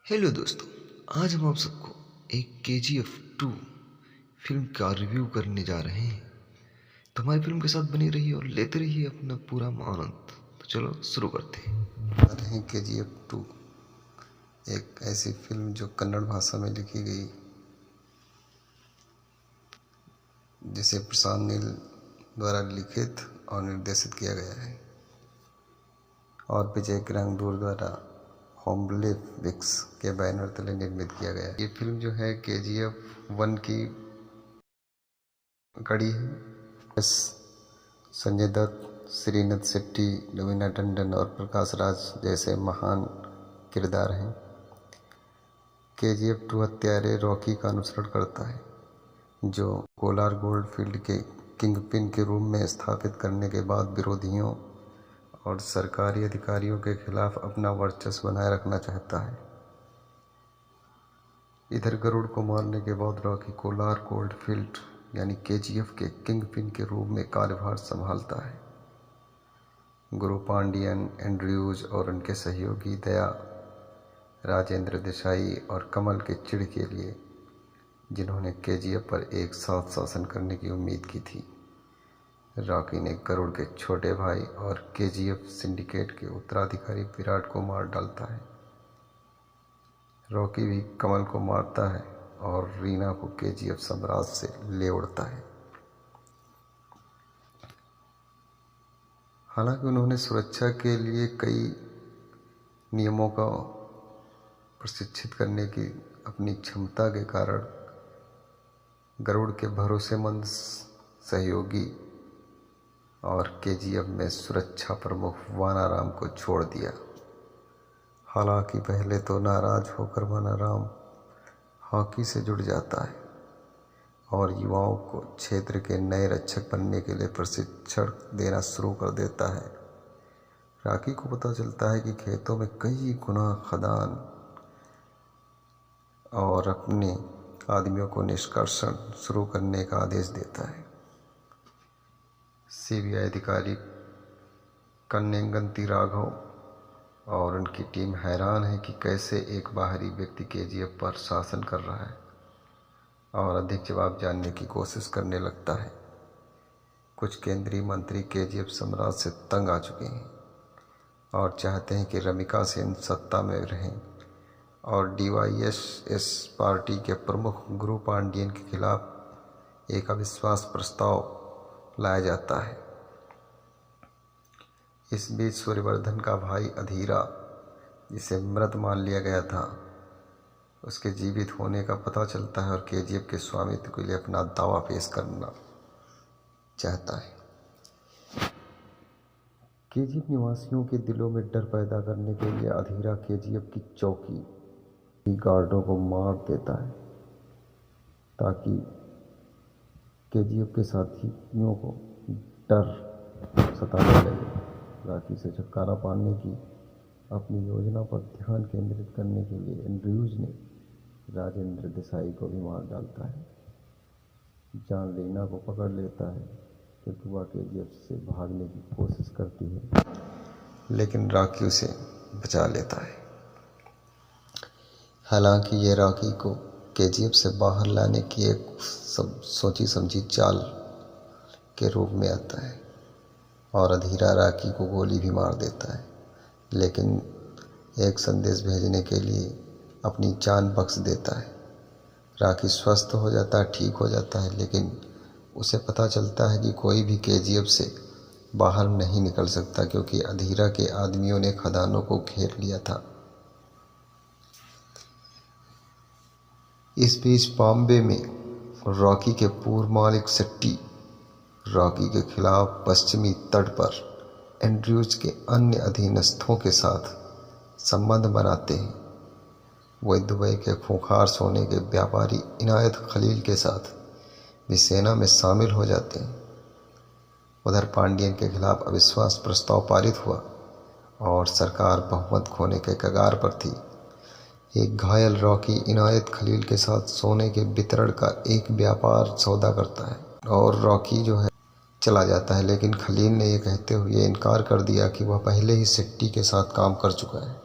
Hello दोस्तों, आज हम आप सबको एक KGF 2 फिल्म का रिव्यू करने जा रहे हैं। तो हमारी फिल्म के साथ बनी रहिए और लेते रहिए अपना पूरा आनंद। तो चलो शुरू करते हैं। रहे हैं KGF 2, एक ऐसी फिल्म जो कन्नड़ भाषा में लिखी गई, जिसे प्रशांत नील द्वारा लिखित और निर्देशित किया गया है और विजय किरंदूर द्वारा होम्बले विक्स के बैनर तले निर्मित किया गया है। ये फिल्म जो है KGF 1 की कड़ी है। एस संजय दत्त, श्रीनाथ शेट्टी, रवीना टंडन और प्रकाश राज जैसे महान किरदार हैं। KGF 2 हत्यारे रॉकी का अनुसरण करता है, जो कोलार गोल्ड फील्ड के किंगपिन के रूप में स्थापित करने के बाद विरोधियों और सरकारी अधिकारियों के खिलाफ अपना वर्चस्व बनाए रखना चाहता है। इधर गरुड़ को मारने के बाद रॉकी कोलार गोल्ड फील्ड यानी KGF के किंगपिन के रूप में कार्यभार संभालता है। गुरु पांडियन, एंड्रयूज और उनके सहयोगी दया, राजेंद्र देसाई और कमल के चिढ़ के लिए, जिन्होंने KGF पर एक साथ शासन करने की उम्मीद की थी, रॉकी ने गरुड़ के छोटे भाई और KGF सिंडिकेट के उत्तराधिकारी विराट को मार डालता है। रॉकी भी कमल को मारता है और रीना को KGF साम्राज्य से ले उड़ता है। हालांकि उन्होंने सुरक्षा के लिए कई नियमों का प्रशिक्षित करने की अपनी क्षमता के कारण गरुड़ के भरोसेमंद सहयोगी और KGF में सुरक्षा प्रमुख वानाराम को छोड़ दिया। हालांकि पहले तो नाराज होकर वानाराम हॉकी से जुड़ जाता है और युवाओं को क्षेत्र के नए रक्षक बनने के लिए प्रशिक्षण देना शुरू कर देता है। रॉकी को पता चलता है कि खेतों में कई गुना खदान और अपने आदमियों को निष्कर्षण शुरू करने का आदेश देता है। CBI अधिकारी कन्नेंगंती राघव और उनकी टीम हैरान है कि कैसे एक बाहरी व्यक्ति KGF पर शासन कर रहा है और अधिक जवाब जानने की कोशिश करने लगता है। कुछ केंद्रीय मंत्री KGF साम्राज्य से तंग आ चुके हैं और चाहते हैं कि रमिका सेन सत्ता में रहें और DYSS पार्टी के प्रमुख गुरु पांडियन के खिलाफ एक अविश्वास प्रस्ताव लाया जाता है। इस बीच सूर्यवर्धन का भाई अधीरा, जिसे मृत मान लिया गया था, उसके जीवित होने का पता चलता है और KGF के स्वामित्व के लिए अपना दावा पेश करना चाहता है। KGF निवासियों के दिलों में डर पैदा करने के लिए अधीरा KGF की चौकी गार्डों को मार देता है ताकि KGF के साथियों को डर सताने लगे। रॉकी से छुटकारा पाने की अपनी योजना पर ध्यान केंद्रित करने के लिए एंड्रयूज ने राजेंद्र देसाई को भी मार डालता है। जॉन रीना को पकड़ लेता है क्योंकि वह KGF से भागने की कोशिश करती है, लेकिन रॉकी उसे बचा लेता है। हालांकि ये रॉकी को KGF से बाहर लाने की एक सोची समझी चाल के रूप में आता है और अधीरा रॉकी को गोली भी मार देता है, लेकिन एक संदेश भेजने के लिए अपनी जान बख्श देता है। रॉकी स्वस्थ हो जाता है, ठीक हो जाता है, लेकिन उसे पता चलता है कि कोई भी KGF से बाहर नहीं निकल सकता क्योंकि अधीरा के आदमियों ने खदानों को घेर लिया था। इस बीच बॉम्बे में रॉकी के पूर्व मालिक शेट्टी रॉकी के खिलाफ पश्चिमी तट पर एंड्रयूज के अन्य अधीनस्थों के साथ संबंध बनाते हैं। वे दुबई के खूंखार सोने के व्यापारी इनायत खलील के साथ भी सेना में शामिल हो जाते हैं। उधर पांडियन के खिलाफ अविश्वास प्रस्ताव पारित हुआ और सरकार बहुमत खोने के कगार पर थी। एक घायल रॉकी इनायत खलील के साथ सोने के वितरण का एक व्यापार सौदा करता है और रॉकी जो है चला जाता है, लेकिन खलील ने ये कहते हुए इनकार कर दिया कि वह पहले ही शेट्टी के साथ काम कर चुका है।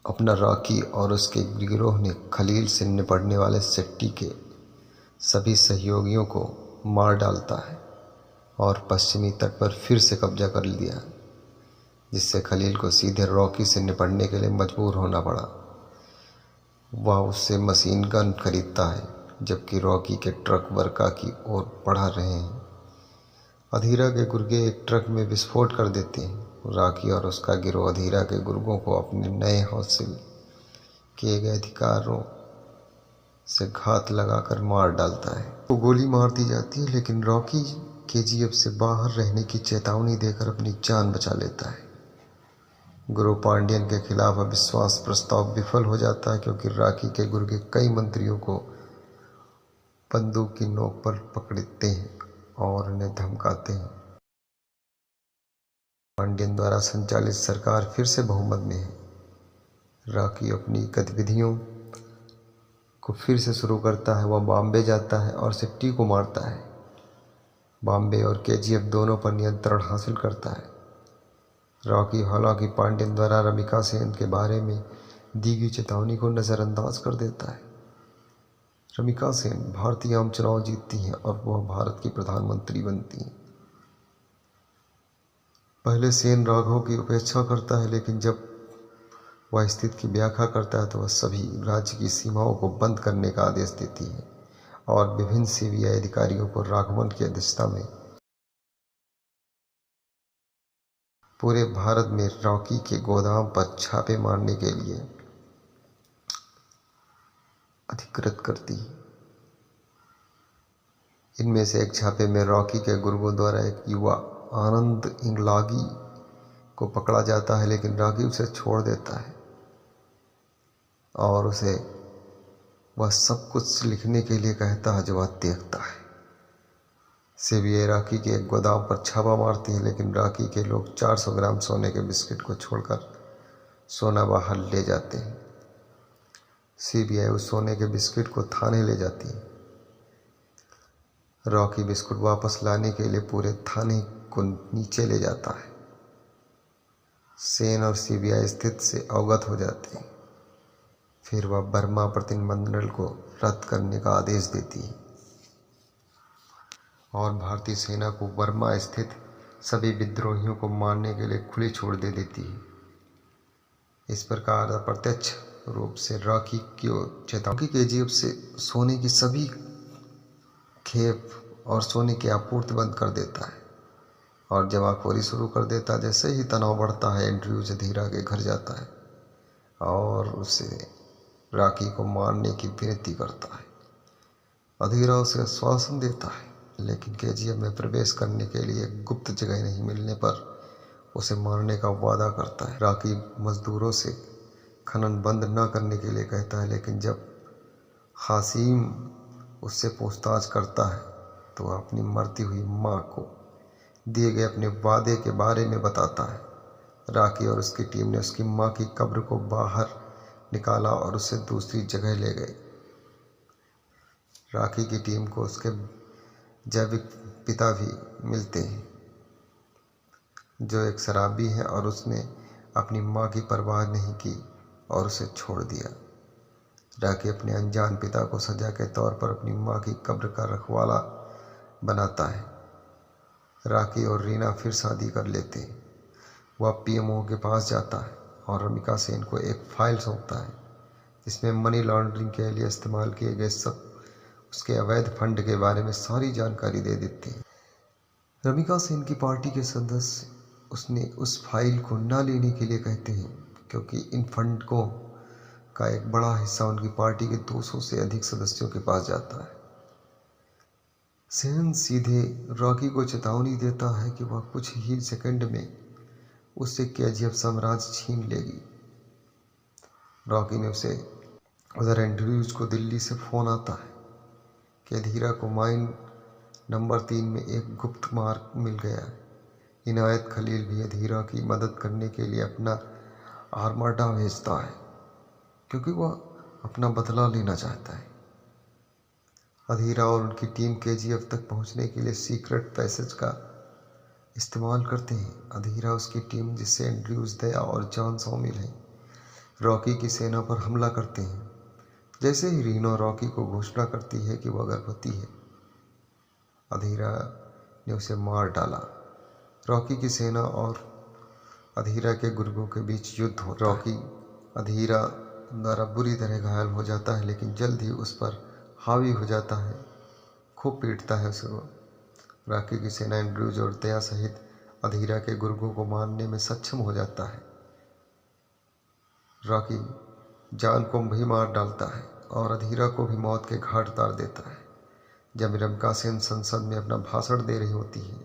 अपना रॉकी और उसके गिरोह ने खलील से निपटने वाले सेट्टी के सभी सहयोगियों को मार डालता है और पश्चिमी तट पर फिर से कब्जा कर लिया, जिससे खलील को सीधे रॉकी से निपटने के लिए मजबूर होना पड़ा। वह उससे मशीन गन खरीदता है, जबकि रॉकी के ट्रक वर्का की ओर बढ़ा रहे हैं। अधीरा के गुर्गे एक ट्रक में विस्फोट कर देते हैं। रॉकी और उसका गिरोह अधीरा के गुर्गों को अपने नए हासिल किए गए अधिकारों से घात लगाकर मार डालता है। वो गोली मार दी जाती है, लेकिन रॉकी केजीएफ से बाहर रहने की चेतावनी देकर अपनी जान बचा लेता है। गुरु पांडियन के खिलाफ अविश्वास प्रस्ताव विफल हो जाता है, क्योंकि रॉकी के गुर्गे कई मंत्रियों को बंदूक की नोक पर पकड़ते हैं और उन्हें धमकाते हैं। पांडियन द्वारा संचालित सरकार फिर से बहुमत में है। रॉकी अपनी गतिविधियों को फिर से शुरू करता है। वह बॉम्बे जाता है और सेट्टी को मारता है। बॉम्बे और केजीएफ दोनों पर नियंत्रण हासिल करता है। रॉकी हालांकि पांडियन द्वारा रमिका सेन के बारे में दी गई चेतावनी को नज़रअंदाज कर देता है। रमिका सेन भारतीय आम चुनाव जीतती हैं और वह भारत की प्रधानमंत्री बनती हैं। पहले सेन राघव की उपेक्षा करता है, लेकिन जब वह स्थिति की व्याख्या करता है तो वह सभी राज्य की सीमाओं को बंद करने का आदेश देती है और विभिन्न सीबीआई अधिकारियों को राघवन की अध्यक्षता में पूरे भारत में रॉकी के गोदाम पर छापे मारने के लिए अधिकृत करती है। इनमें से एक छापे में रॉकी के गुर्गों द्वारा एक युवा आनंद इंगलागी को पकड़ा जाता है, लेकिन रॉकी उसे छोड़ देता है और उसे वह सब कुछ लिखने के लिए कहता है जो वह देखता है। सीबीआई रॉकी के एक गोदाम पर छापा मारती है, लेकिन रॉकी के लोग 400 ग्राम सोने के बिस्किट को छोड़कर सोना बाहर ले जाते हैं। सीबीआई उस सोने के बिस्किट को थाने ले जाती है। रॉकी बिस्कुट वापस लाने के लिए पूरे थाने को नीचे ले जाता है। सेन और सीबीआई स्थिति से अवगत हो जाते हैं। फिर वह बर्मा प्रतिनिधिमंडल को रद्द करने का आदेश देती है और भारतीय सेना को बर्मा स्थित सभी विद्रोहियों को मारने के लिए खुली छूट दे देती है। इस प्रकार अप्रत्यक्ष रूप से रॉकी की चेतावनी केजीएफ से सोने की सभी खेप और सोने की आपूर्ति बंद कर देता है और जमाखोरी शुरू कर देता है। जैसे ही तनाव बढ़ता है, एंड्रयूज अधीरा के घर जाता है और उसे रॉकी को मारने की विनती करता है। अधीरा उसे आश्वासन देता है, लेकिन केजीएफ में प्रवेश करने के लिए गुप्त जगह नहीं मिलने पर उसे मारने का वादा करता है। रॉकी मजदूरों से खनन बंद न करने के लिए कहता है, लेकिन जब हासिम उससे पूछताछ करता है तो वह अपनी मरती हुई माँ को दिए गए अपने वादे के बारे में बताता है। रॉकी और उसकी टीम ने उसकी माँ की कब्र को बाहर निकाला और उसे दूसरी जगह ले गए। रॉकी की टीम को उसके जैविक पिता भी मिलते हैं, जो एक शराबी है, और उसने अपनी माँ की परवाह नहीं की और उसे छोड़ दिया। रॉकी अपने अनजान पिता को सजा के तौर पर अपनी माँ की कब्र का रखवाला बनाता है। रॉकी और रीना फिर शादी कर लेते हैं। वह पीएमओ के पास जाता है और रमिका सेन को एक फाइल सौंपता है, जिसमें मनी लॉन्ड्रिंग के लिए इस्तेमाल किए गए सब उसके अवैध फंड के बारे में सारी जानकारी दे देते हैं। रमिका सेन की पार्टी के सदस्य उसने उस फाइल को न लेने के लिए कहते हैं, क्योंकि इन फंडों का एक बड़ा हिस्सा उनकी पार्टी के 200 से अधिक सदस्यों के पास जाता है। सेन सीधे रॉकी को चेतावनी देता है कि वह कुछ ही सेकंड में उससे केजीएफ साम्राज्य छीन लेगी। रॉकी ने उसे उधर एंड्रयूज को दिल्ली से फ़ोन आता है कि अधीरा को माइन नंबर 3 में एक गुप्त मार्ग मिल गया है। इनायत खलील भी अधीरा की मदद करने के लिए अपना आर्माडा भेजता है, क्योंकि वह अपना बदला लेना चाहता है। अधीरा और उनकी टीम केजीएफ तक पहुंचने के लिए सीक्रेट पैसेज का इस्तेमाल करते हैं। अधीरा, उसकी टीम जिससे एंड्रयूज, दया और जॉन शामिल हैं, रॉकी की सेना पर हमला करते हैं। जैसे ही रीनो रॉकी को घोषणा करती है कि वह गर्भवती है, अधीरा ने उसे मार डाला। रॉकी की सेना और अधीरा के गुर्गों के बीच युद्ध होता है। रॉकी अधीरा द्वारा बुरी तरह घायल हो जाता है, लेकिन जल्द ही उस पर हावी हो जाता है, खूब पीटता है उसे। रॉकी की सेना एंड्रयूज और दया सहित अधीरा के गुर्गों को मारने में सक्षम हो जाता है। रॉकी जान को भी मार डालता है और अधीरा को भी मौत के घाट उतार देता है। जब रमिका सेन संसद में अपना भाषण दे रही होती है,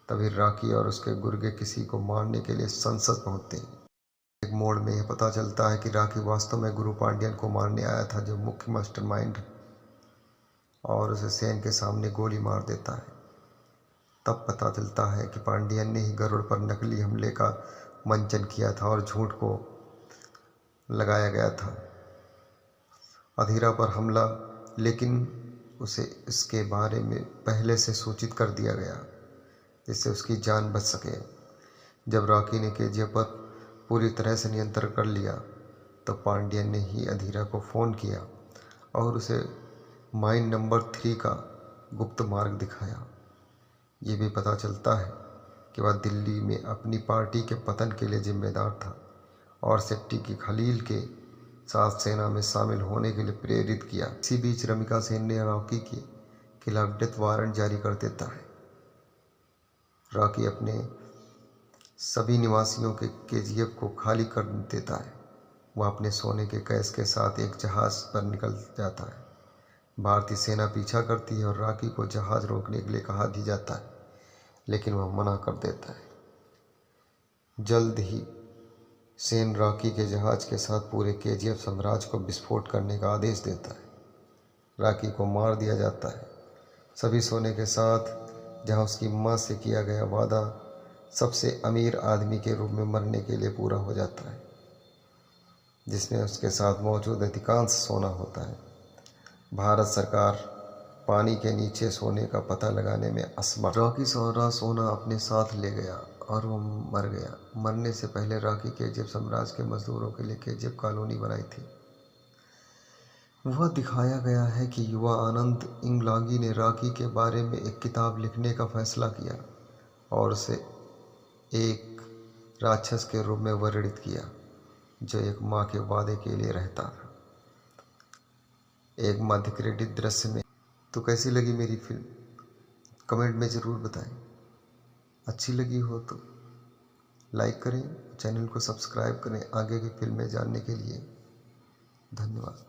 तभी रॉकी और उसके गुर्गे किसी को मारने के लिए संसद पहुंचते हैं। एक मोड़ में यह पता चलता है कि रॉकी वास्तव में गुरु पांड्यन को मारने आया था, जो मुख्य मास्टरमाइंड है, और उसे सेन के सामने गोली मार देता है। तब पता चलता है कि पांड्यन ने ही गरुड़ पर नकली हमले का मंचन किया था और झूठ को लगाया गया था अधीरा पर हमला, लेकिन उसे इसके बारे में पहले से सूचित कर दिया गया जिससे उसकी जान बच सके। जब रॉकी ने केजीएफ पर पूरी तरह से नियंत्रण कर लिया, तो पांड्यन ने ही अधीरा को फ़ोन किया और उसे माइन नंबर 3 का गुप्त मार्ग दिखाया। ये भी पता चलता है कि वह दिल्ली में अपनी पार्टी के पतन के लिए जिम्मेदार था और शेट्टी की खलील के साथ सेना में शामिल होने के लिए प्रेरित किया। इसी बीच रमिका सेन ने रॉकी के खिलाफ डेथ वारंट जारी कर देता है। रॉकी अपने सभी निवासियों के केजीएफ को खाली कर देता है। वह अपने सोने के कैश के साथ एक जहाज पर निकल जाता है। भारतीय सेना पीछा करती है और रॉकी को जहाज रोकने के लिए कहा भी जाता है, लेकिन वह मना कर देता है। जल्द ही सेन रॉकी के जहाज के साथ पूरे केजीएफ साम्राज्य को विस्फोट करने का आदेश देता है। रॉकी को मार दिया जाता है, सभी सोने के साथ, जहां उसकी मां से किया गया वादा सबसे अमीर आदमी के रूप में मरने के लिए पूरा हो जाता है, जिसमें उसके साथ मौजूद अधिकांश सोना होता है। भारत सरकार पानी के नीचे सोने का पता लगाने में असमर्थ। रॉकी सारा सोना अपने साथ ले गया और वह मर गया। मरने से पहले रॉकी केजीएफ साम्राज्य के मजदूरों के लिए केजीएफ कॉलोनी बनाई थी। वह दिखाया गया है कि युवा आनंद इंगलागी ने रॉकी के बारे में एक किताब लिखने का फैसला किया और उसे एक राक्षस के रूप में वर्णित किया, जो एक माँ के वादे के लिए रहता था। एक मध्य क्रेडिट दृश्य में। तो कैसी लगी मेरी फिल्म, कमेंट में ज़रूर बताएं। अच्छी लगी हो तो लाइक करें, चैनल को सब्सक्राइब करें आगे की फिल्में जानने के लिए। धन्यवाद।